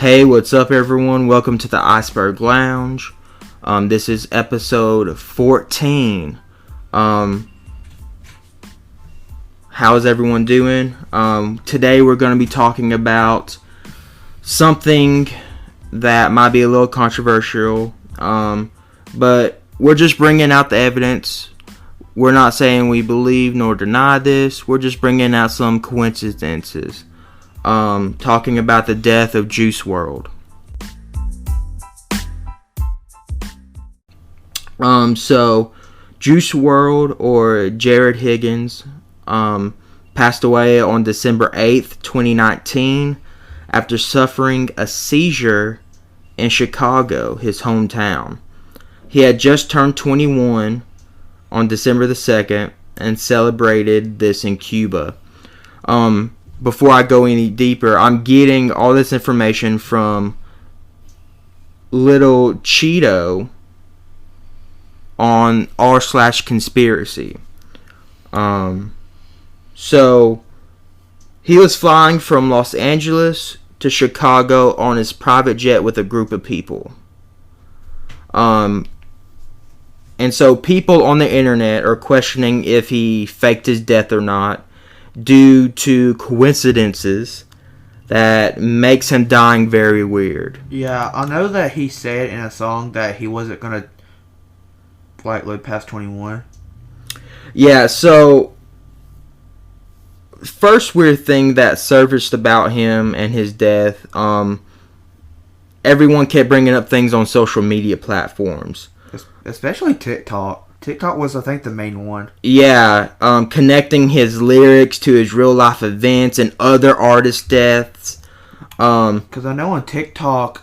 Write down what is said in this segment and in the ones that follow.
Hey, what's up, everyone? Welcome to the Iceberg Lounge. This is episode 14. How's everyone doing? Today we're going to be talking about something that might be a little controversial, but we're just bringing out the evidence. We're not saying we believe nor deny this. We're just bringing out some coincidences. Talking about the death of Juice Wrld. So Juice Wrld, or Jared Higgins, passed away on December 8th, 2019, after suffering a seizure in Chicago, his hometown. He had just turned 21 on December the 2nd and celebrated this in Cuba. Before I go any deeper, I'm getting all this information from Little Cheeto on r/conspiracy. So he was flying from Los Angeles to Chicago on his private jet with a group of people. And so people on the internet are questioning if he faked his death or not, due to coincidences that makes him dying very weird. Yeah, I know that he said in a song that he wasn't gonna live past 21. Yeah, so first weird thing that surfaced about him and his death, everyone kept bringing up things on social media platforms. Especially TikTok. TikTok was, I think, the main one. Yeah, connecting his lyrics to his real life events and other artist deaths. Because I know on TikTok,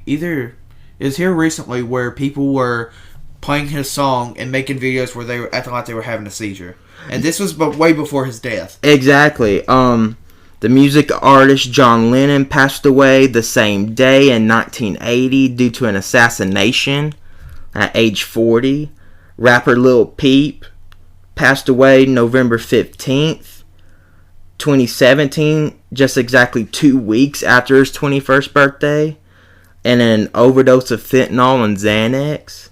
either is here recently where people were playing his song and making videos where they were acting like they were having a seizure, and this was way before his death. Exactly. The music artist John Lennon passed away the same day in 1980 due to an assassination at age 40. Rapper Lil Peep passed away November 15th, 2017, just exactly 2 weeks after his 21st birthday, and an overdose of fentanyl and Xanax.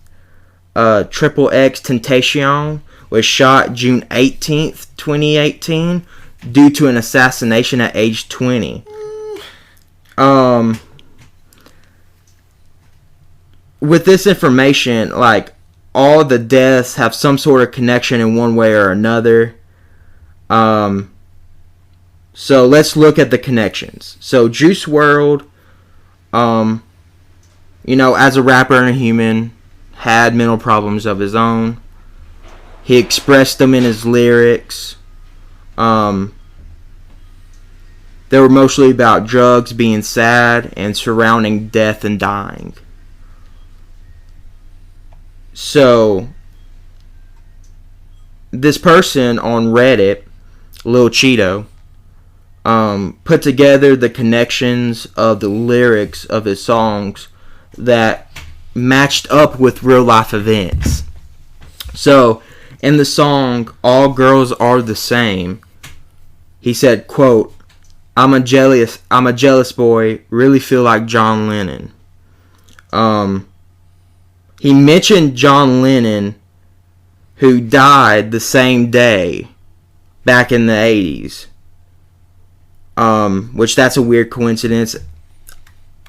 Triple X Tentacion was shot June 18th, 2018, due to an assassination at age 20. With this information, all the deaths have some sort of connection in one way or another. So let's look at the connections. So Juice Wrld, as a rapper and a human, had mental problems of his own. He expressed them in his lyrics. They were mostly about drugs, being sad, and surrounding death and dying. So, this person on Reddit, Lil Cheeto, put together the connections of the lyrics of his songs that matched up with real life events. So, in the song, All Girls Are the Same, he said, quote, I'm a jealous boy, really feel like John Lennon. He mentioned John Lennon, who died the same day back in the 80s. Which that's a weird coincidence.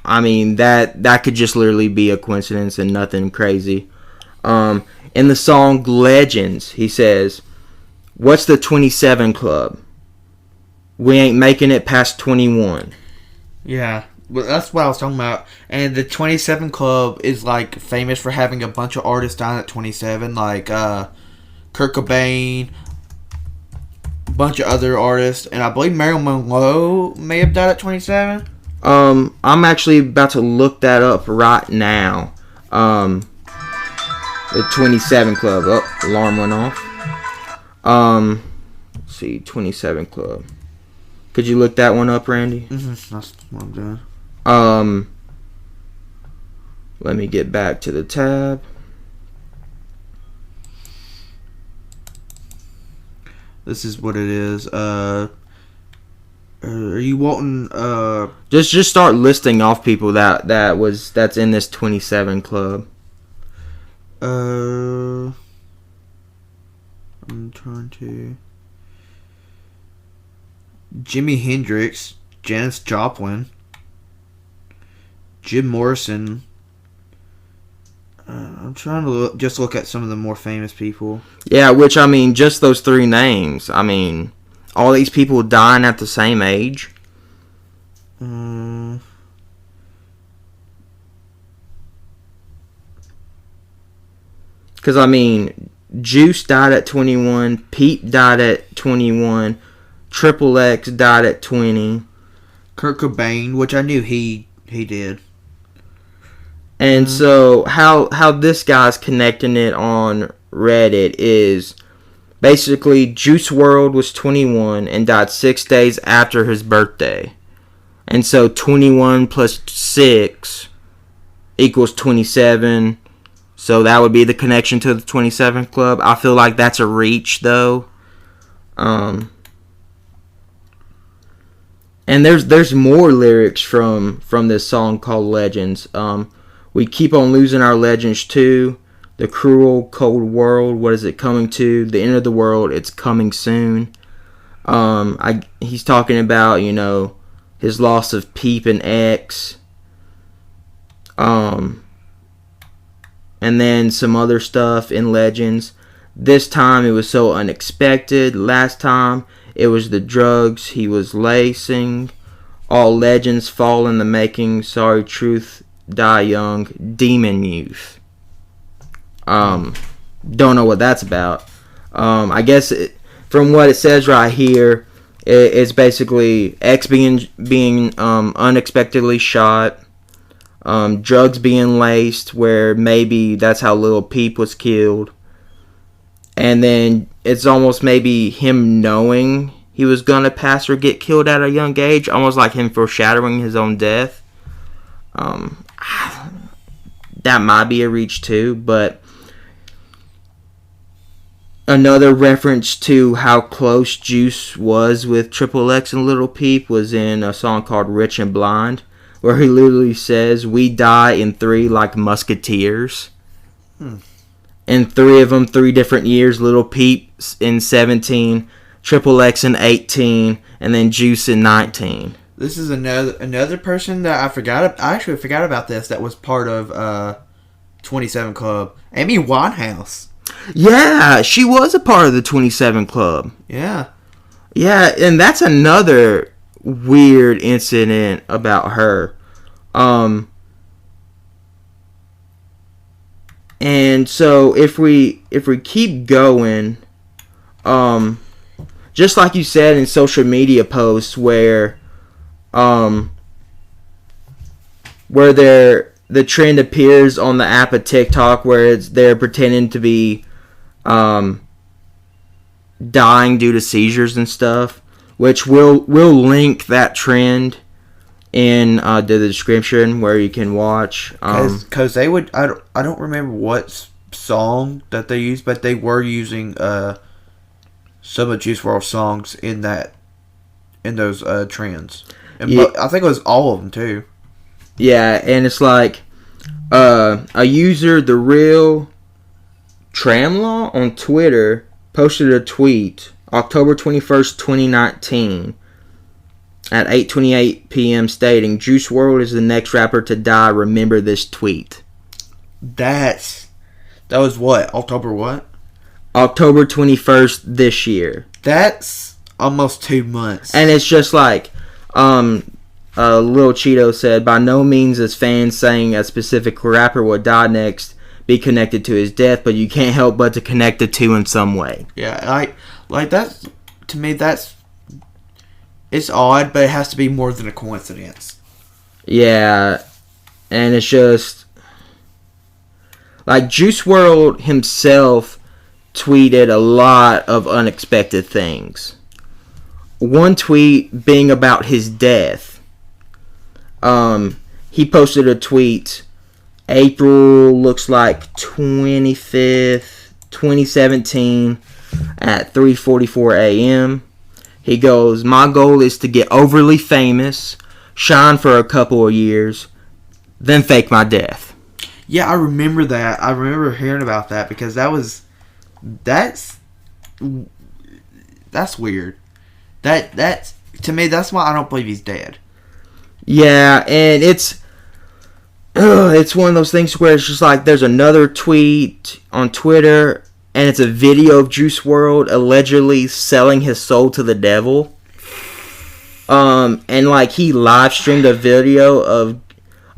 I mean, that could just literally be a coincidence and nothing crazy. In the song Legends, he says, what's the 27 Club? We ain't making it past 21. Yeah, well, that's what I was talking about. And the 27 Club is famous for having a bunch of artists dying at 27, like Kurt Cobain, a bunch of other artists, and I believe Marilyn Monroe may have died at 27. I'm actually about to look that up right now. The 27 Club. Oh, alarm went off. Let's see, 27 Club. Could you look that one up, Randy? Mm-hmm. That's what I'm doing. Let me get back to the tab. This is what it is. Are you wanting Just start listing off people that's in this 27 club. I'm trying to. Jimi Hendrix, Janis Joplin, Jim Morrison. I'm trying to look at some of the more famous people. Yeah, which, I mean, just those three names. I mean, all these people dying at the same age. Because, I mean, Juice died at 21, Pete died at 21, Triple X died at 20. Kurt Cobain, which I knew he did. And so how this guy's connecting it on Reddit is basically Juice Wrld was 21 and died 6 days after his birthday. And so 21 plus 6 equals 27. So that would be the connection to the 27 Club. I feel like that's a reach, though. And there's more lyrics from this song called Legends. We keep on losing our legends too. The cruel, cold world, what is it coming to? The end of the world, it's coming soon. He's talking about, you know, his loss of Peep and X. And then some other stuff in Legends. This time it was so unexpected. Last time it was the drugs he was lacing. All legends fall in the making. Sorry, truth, die young. Demon youth. Don't know what that's about. I guess from what it says right here, it's basically X being unexpectedly shot. Drugs being laced, where maybe that's how Lil Peep was killed. And then it's almost maybe him knowing he was gonna pass or get killed at a young age, almost like him foreshadowing his own death. That might be a reach too, but another reference to how close Juice was with Triple X and Lil Peep was in a song called Rich and Blind, where he literally says, "We die in 3 like musketeers." And 3 of them, 3 different years. Lil Peep in 17, Triple X in 18, and then Juice in 19. This is another person that I forgot. I actually forgot about this. That was part of 27 Club. Amy Winehouse. Yeah, she was a part of the 27 Club. Yeah. Yeah, and that's another weird incident about her. And so if we keep going, just like you said in social media posts where the trend appears on the app of TikTok where they're pretending to be dying due to seizures and stuff, which we'll link that trend in the description where you can watch. Because they would, I don't remember what song that they used, but they were using some of Juice WRLD songs in those trends. And Yeah. I think it was all of them too. Yeah, and it's like a user, the real Tramlaw on Twitter, posted a tweet October 21st, 2019 at 8:28 p.m. stating, "Juice WRLD is the next rapper to die. Remember this tweet." That was what? October what? October 21st this year. That's almost 2 months. And it's just like Lil Cheeto said, "By no means is fans saying a specific rapper will die next be connected to his death, but you can't help but to connect the two in some way." Yeah, like that's, to me, it's odd, but it has to be more than a coincidence. Yeah, and it's just like Juice WRLD himself tweeted a lot of unexpected things. One tweet being about his death. He posted a tweet April looks like 25th, 2017 at 3:44 a.m. He goes, "My goal is to get overly famous, shine for a couple of years, then fake my death. Yeah, I remember that. I remember hearing about that because that's weird. That's to me, that's why I don't believe he's dead. Yeah, and it's one of those things where it's just like there's another tweet on Twitter, and it's a video of Juice Wrld allegedly selling his soul to the devil. And like he live streamed a video of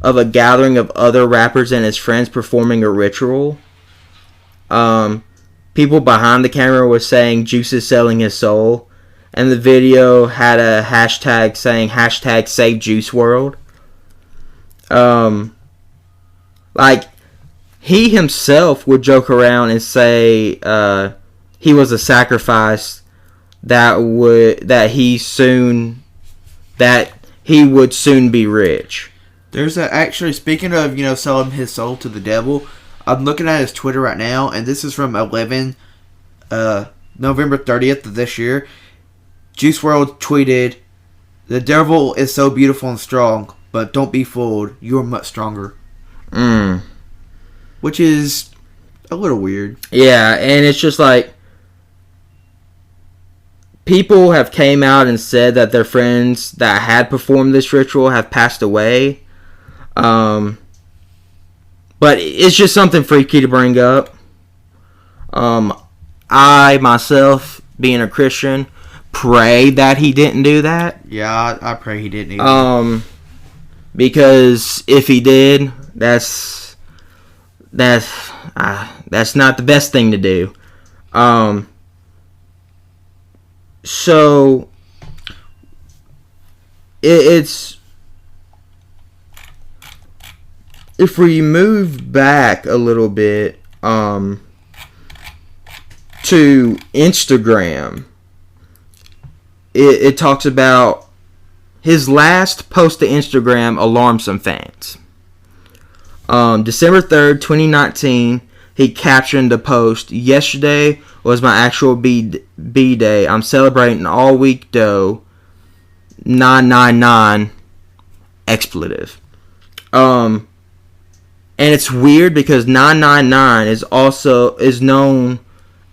a gathering of other rappers and his friends performing a ritual. People behind the camera were saying Juice is selling his soul, and the video had a hashtag saying hashtag save Juice Wrld. Like he himself would joke around and say he was a sacrifice that he would soon be rich. There's actually, speaking of, selling his soul to the devil, I'm looking at his Twitter right now, and this is from November 30th of this year. Juice Wrld tweeted, "The devil is so beautiful and strong, but don't be fooled, you're much stronger." Which is a little weird. Yeah, and it's just like, people have came out and said that their friends that had performed this ritual have passed away. But it's just something freaky to bring up. I, myself, being a Christian, pray that he didn't do that. Yeah, I pray he didn't either. Because if he did, that's not the best thing to do. So it's, if we move back a little bit to Instagram, it talks about his last post to Instagram alarmed some fans. December 3rd, 2019, he captioned the post, "Yesterday was my actual B-day. I'm celebrating all week dough. 999 expletive." And it's weird because 999 is known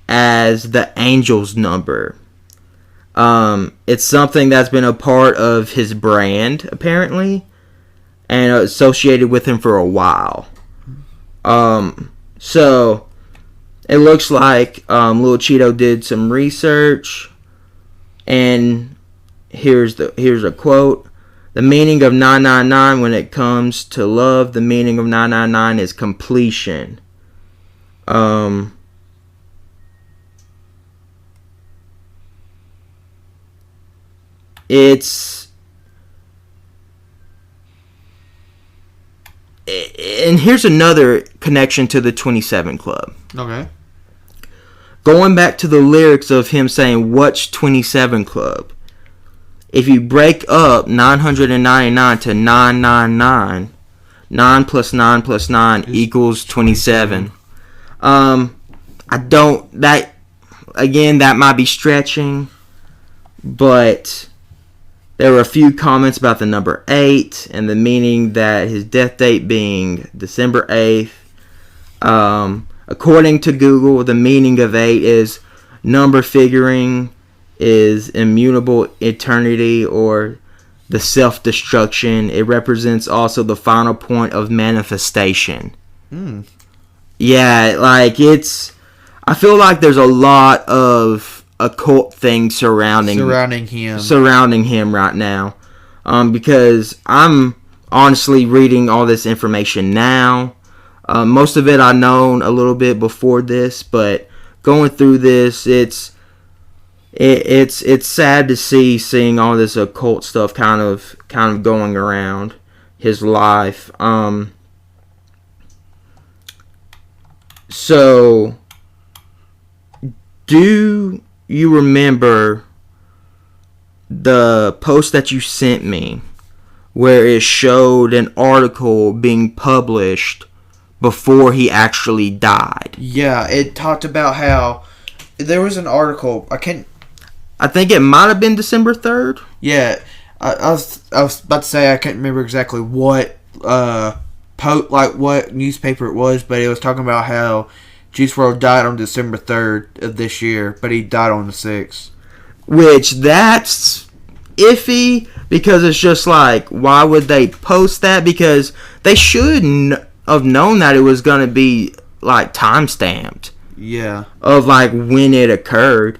as the angel's number. It's something that's been a part of his brand, apparently, and associated with him for a while. So it looks like Lil Cheeto did some research, and here's a quote. "The meaning of 999 when it comes to love, the meaning of 999 is completion." And here's another connection to the 27 Club. Okay. Going back to the lyrics of him saying, "What's 27 Club?" If you break up 999 to 999, 9 plus 9 plus 9 equals 27. That might be stretching, but there were a few comments about the number 8 and the meaning that his death date being December 8th. According to Google, the meaning of 8 is number figuring is immutable eternity or the self-destruction. It represents also the final point of manifestation. Yeah, like I feel like there's a lot of occult things surrounding him right now, because I'm honestly reading all this information now. Most of it I known a little bit before this, but going through this, it's sad to seeing all this occult stuff kind of going around his life. So do you remember the post that you sent me where it showed an article being published before he actually died? Yeah, it talked about how there was an article. I think it might have been December 3rd. Yeah, I was about to say I can't remember exactly what what newspaper it was, but it was talking about how Juice Wrld died on December 3rd of this year, but he died on the 6th. Which, that's iffy, because it's just like, why would they post that? Because they should have known that it was going to be, like, time-stamped. Yeah. Of, like, when it occurred.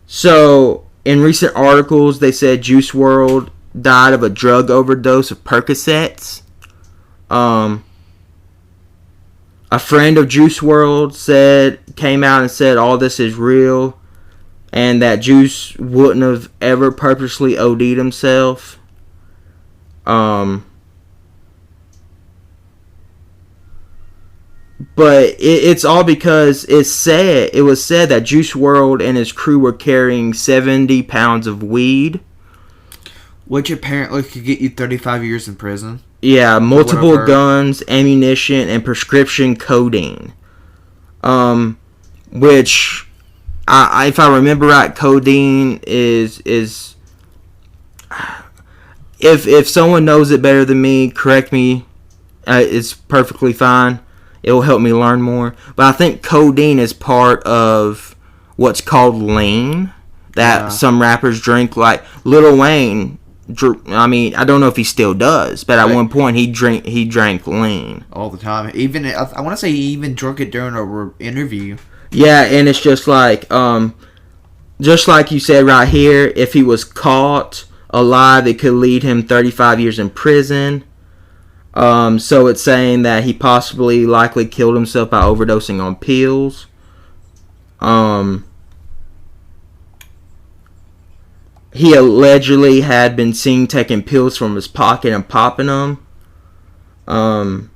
So, in recent articles, they said Juice Wrld died of a drug overdose of Percocets. A friend of Juice Wrld came out and said all this is real, and that Juice wouldn't have ever purposely OD'd himself. But it's all because it was said that Juice Wrld and his crew were carrying 70 pounds of weed, which apparently could get you 35 years in prison. Yeah, multiple guns, ammunition, and prescription codeine. Which, if I remember right, codeine is if someone knows it better than me, correct me. It's perfectly fine. It will help me learn more. But I think codeine is part of what's called lean that some rappers drink. Like Lil Wayne. I mean, I don't know if he still does, but at one point he drank lean all the time. Even I want to say he even drank it during an interview. Yeah, and it's just like you said right here, if he was caught alive, it could lead him 35 years in prison. So it's saying that he possibly likely killed himself by overdosing on pills. He allegedly had been seen taking pills from his pocket and popping them. The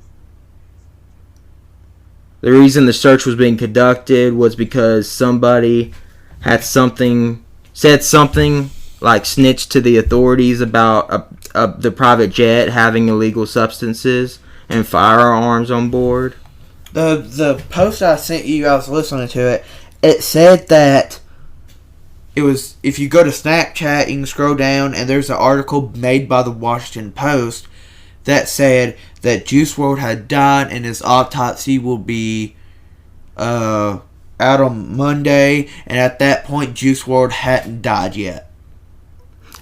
reason the search was being conducted was because somebody had said something like snitched to the authorities about the private jet having illegal substances and firearms on board. The post I sent you, I was listening to it. It said that it was, if you go to Snapchat, you can scroll down, and there's an article made by the Washington Post that said that Juice Wrld had died and his autopsy will be out on Monday, and at that point Juice Wrld hadn't died yet.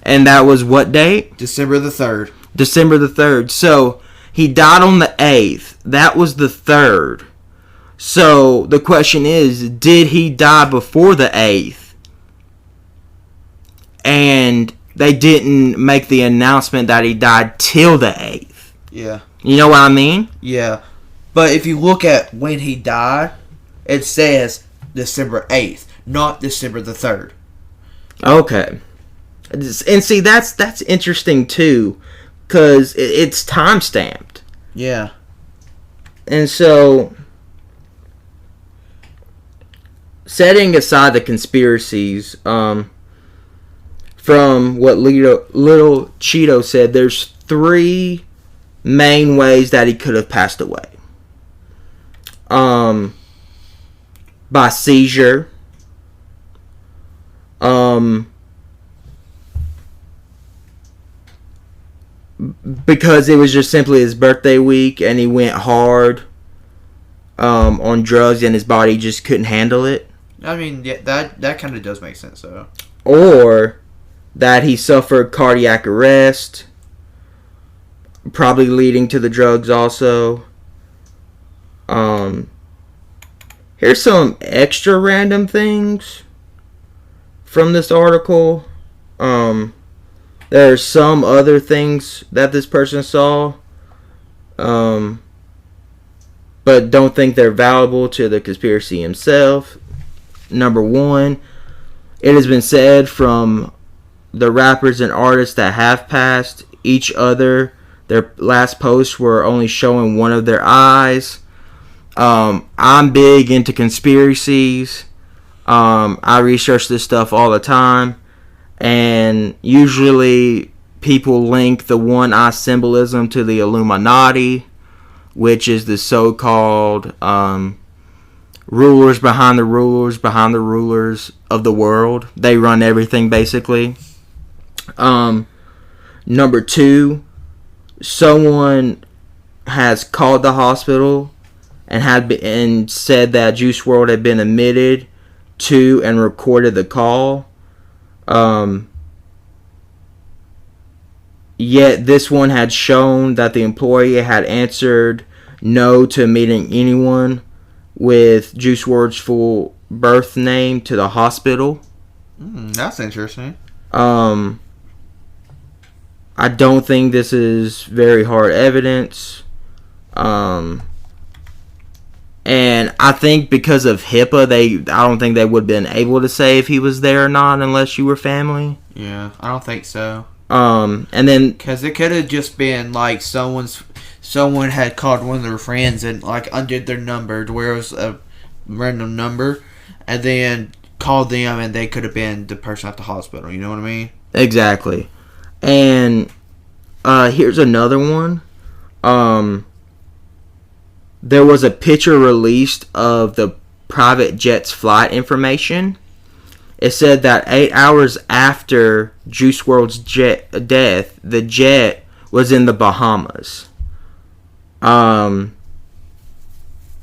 And that was what date? December the 3rd. December the 3rd. So he died on the 8th. That was the 3rd. So the question is, did he die before the 8th? And they didn't make the announcement that he died till the 8th. Yeah. You know what I mean? Yeah. But if you look at when he died, it says December 8th, not December the 3rd. Okay. And see, that's interesting too, because it's time stamped. Yeah. And so, setting aside the conspiracies, from what Little Cheeto said, there's 3 main ways that he could have passed away. By seizure. Because it was just simply his birthday week and he went hard on drugs and his body just couldn't handle it. I mean, yeah, that kind of does make sense, though. Or that he suffered cardiac arrest, probably leading to the drugs also. Here's some extra random things from this article. There are some other things that this person saw, but don't think they're valuable to the conspiracy himself. Number 1, it has been said from the rappers and artists that have passed each other, their last posts were only showing one of their eyes. I'm big into conspiracies. I research this stuff all the time. And usually people link the one eye symbolism to the Illuminati, which is the so-called rulers behind the rulers behind the rulers of the world. They run everything basically. Number two, someone has called the hospital and said that Juice Wrld had been admitted to and recorded the call. Yet this one had shown that the employee had answered no to meeting anyone with Juice WRLD's full birth name to the hospital. That's interesting. I don't think this is very hard evidence. And I think because of HIPAA, I don't think they would have been able to say if he was there or not unless you were family. Yeah, I don't think so. And then because it could have just been like someone had called one of their friends and like undid their number to where it was a random number, and then called them, and they could have been the person at the hospital. You know what I mean? Exactly. And here's another one. There was a picture released of the private jet's flight information. It said that 8 hours after Juice WRLD's death, the jet was in the Bahamas. And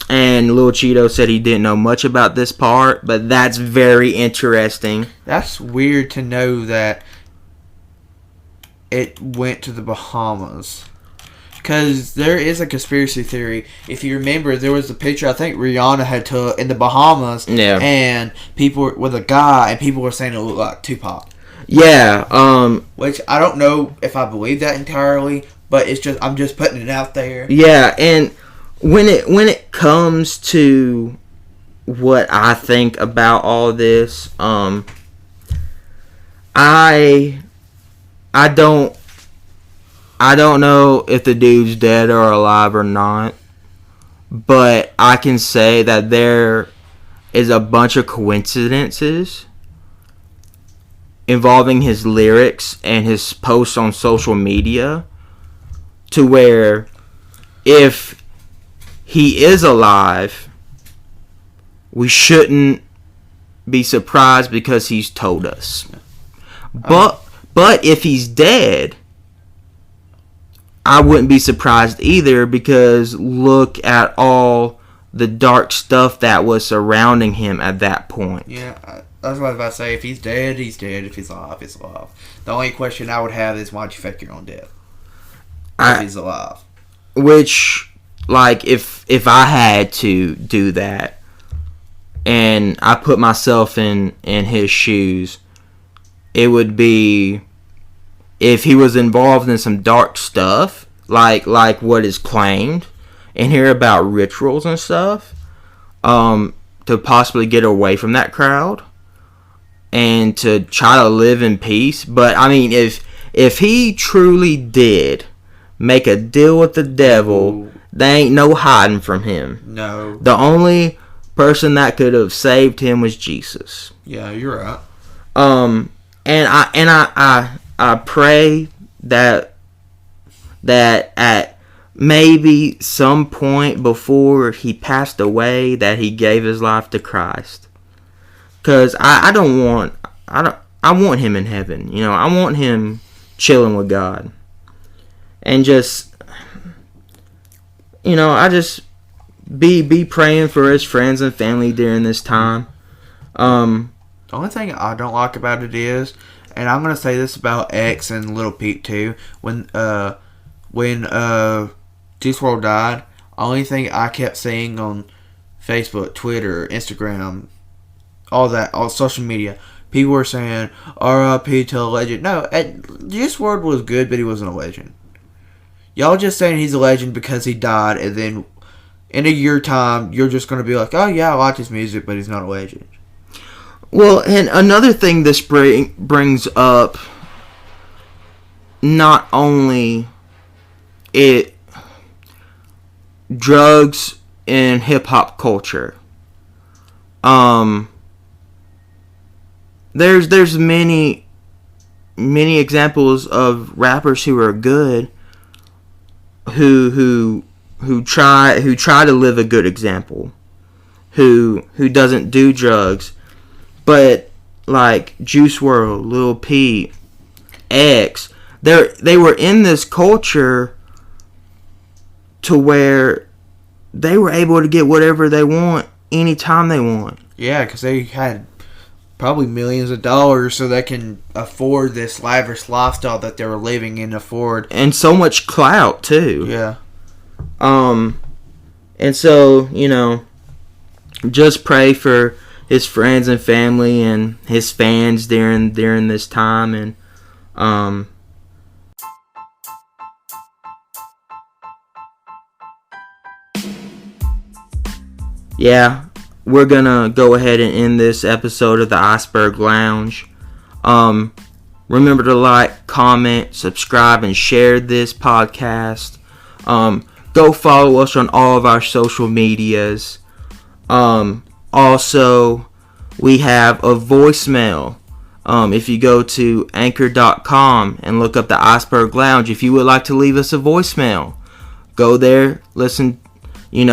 Lil Cheeto said he didn't know much about this part, but that's very interesting. That's weird to know that it went to the Bahamas. Because there is a conspiracy theory. If you remember, there was a picture I think Rihanna had took in the Bahamas. Yeah. And people were with a guy, and people were saying it looked like Tupac. Yeah. Which I don't know if I believe that entirely, but it's just I'm just putting it out there. Yeah, and when it comes to what I think about all this, I don't know if the dude's dead or alive or not, but I can say that there is a bunch of coincidences involving his lyrics and his posts on social media to where if he is alive, we shouldn't be surprised because he's told us. But if he's dead, I wouldn't be surprised either, because look at all the dark stuff that was surrounding him at that point. Yeah, that's what I was about to say. If he's dead, he's dead. If he's alive, he's alive. The only question I would have is, why'd you fake your own death? If he's alive. Which, like, if I had to do that, and I put myself in his shoes, it would be, if he was involved in some dark stuff, like what is claimed, and hear about rituals and stuff, to possibly get away from that crowd, and to try to live in peace. But, I mean, if he truly did make a deal with the devil, there ain't no hiding from him. No. The only person that could have saved him was Jesus. Yeah, you're right. And I pray that at maybe some point before he passed away, that he gave his life to Christ. 'Cause I want him in heaven. You know, I want him chilling with God. And just, you know, I just be praying for his friends and family during this time. The only thing I don't like about it is, and I'm gonna say this about X and Lil Peep too, when Juice WRLD died, only thing I kept seeing on Facebook, Twitter, Instagram, all social media, people were saying R.I.P. to a legend. No, Juice WRLD was good, but he wasn't a legend. Y'all just saying he's a legend because he died, and then in a year time, you're just gonna be like, oh yeah, I like his music, but he's not a legend. Well, and another thing this brings up, not only drugs in hip hop culture. There's many examples of rappers who are good, who try to live a good example. who doesn't do drugs. But like Juice Wrld, Lil Peep, X, they were in this culture to where they were able to get whatever they want anytime they want. Yeah, because they had probably millions of dollars so they can afford this lavish lifestyle that they were living and afford. And so much clout, too. Yeah. And so, just pray for his friends and family and his fans during this time. And, yeah, we're gonna go ahead and end this episode of the Iceberg Lounge. Remember to like, comment, subscribe, and share this podcast. Go follow us on all of our social medias. Also, we have a voicemail. If you go to anchor.com and look up the Iceberg Lounge, if you would like to leave us a voicemail, go there, listen, you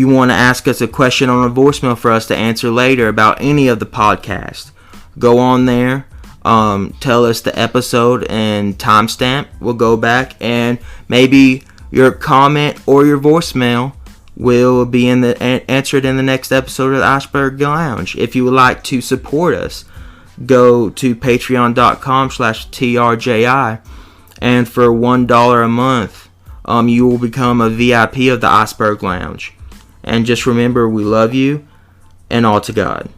want to ask us a question on a voicemail for us to answer later about any of the podcasts. Go on there, tell us the episode and timestamp. We'll go back and maybe your comment or your voicemail will be answered in the next episode of the Iceberg Lounge. If you would like to support us, go to patreon.com/trji, and for $1 a month, you will become a VIP of the Iceberg Lounge. And just remember, we love you, and all to God.